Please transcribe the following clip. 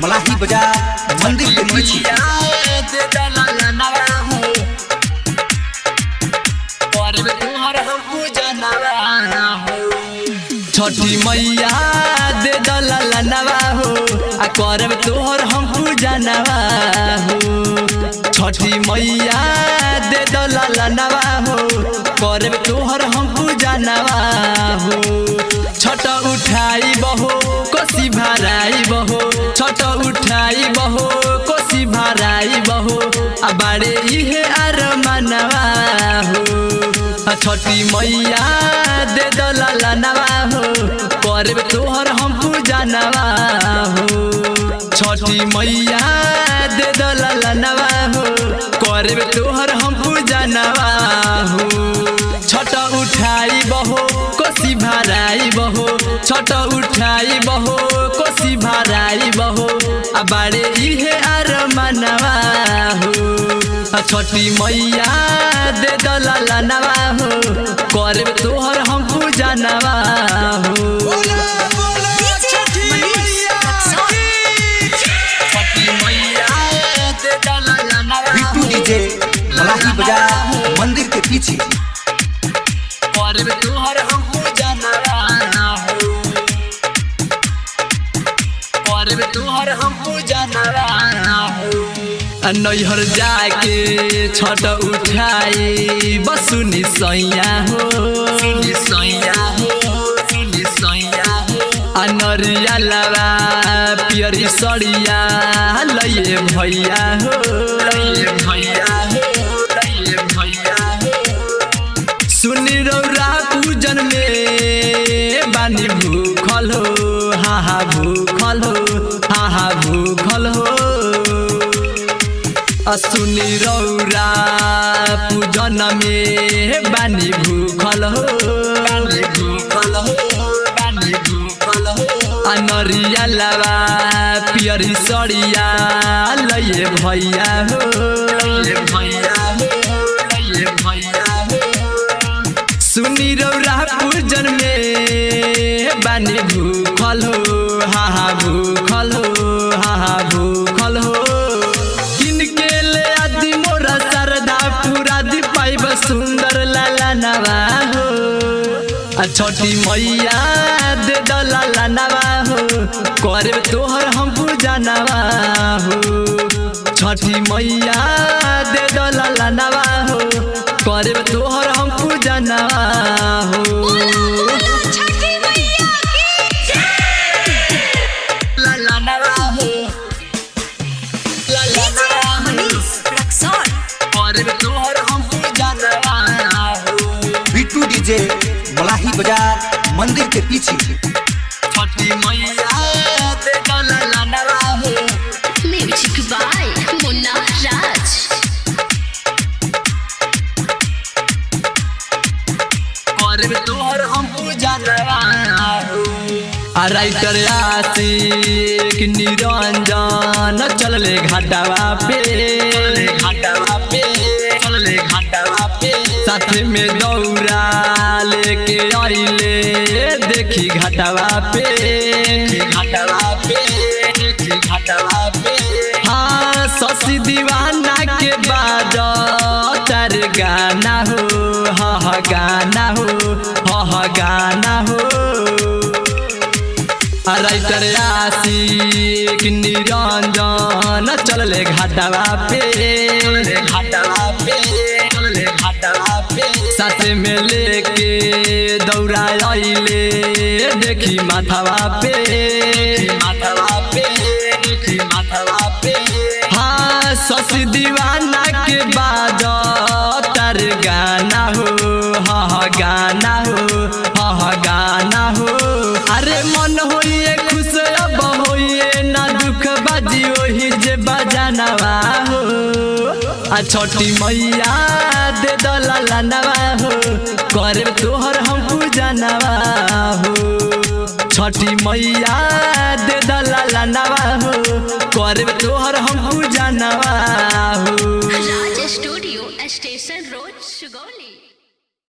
मलाही बाजार मंदिर के पीछे। छठी मैया दे दला नवा हो आ करब तोहर हम पूजा नवा हो। छठी मैया दे दला नवा हो करब तोहर हम पूजा नवा हो। छठ उठाई बहो कोसी भराई बहो, छठ उठाई बहो कोसी भराई बहो आ बाड़े इहे आर मनवा हो। छठी मैया दे दला नवा हो करब तोहर हम पूजा नवा हो। छठी मैया दे दला नवा हो करब तोहर हम पूजा नवा हो। छठ उठाई बहो कोसी भराई बहो, छठ उठाई बहो कोसी भराई बहो आ बाड़े इहे आर मनवा हो। छठी मैया दे दला नवा हो करब तोहर हम पूजा नवा हो। बिट्टू डीजे मलाही बाजार मंदिर के पीछे। करब तोहर हम पूजा नवा हो, करब तोहर हम पूजा नवा हो। नैहर जाके छठ उठाई बसुनी सैया हो, अनरिया लवा पियरी सड़िया लइए भैया हो। सुनी रौरा पूजन में बानी भूखल हो, हा भूखल हो, हा भूखल हो। सुनी रौरा पूजन में बानी भूखल हो, अनरिया लवा पियरी सड़िया लइए भैया हो। सुनी रौरा पूजन में बानी भूखल हो, हा भूखल हो, हा भूखल हो। किनके ले आदि मोरा सरदा पूरा दी पाइब सुंदर लाला नवा हो। छठी मैया दे दला नवा हो करब तोहर हम पूजा नवा हो। छठी मैया दे दला नवा हो करब तोहर हम पूजा नवा हो। बिट्टू डीजे मलाही बाजार मंदिर के पीछे। छठी मैया दे दला नवा हो। म्यूजिक बाय मुन्ना राज। करब तोहर हम पूजा नवा हो। राइटर आशिक निरंजन चलले घाटावा पे, साथ में दौरा लेके आइले देखी घाटावा पे। हाँ शशि दीवाना के बाद तार गाना हो, हा गाना हो, हा गाना हो। राइटर आशिक निरंजन चलले घाटावा पे, साथ में लेके दौड़ा आइले देखी माथावा पे। हाँ शशि दीवाना के बाद तार गाना हो, हा गाना हो, हा गाना हो। अरे मन होइए खुश अब होइए ना दुख बाजी ओही जे बजानवा हो। छठी मैया दे दला नवा हो करब तोहर हम पूजा नवा हो। छठी मैया दे दला नवा हो करब तोहर हम पूजा नवा हो। राज स्टूडियो स्टेशन रोड सुगौली।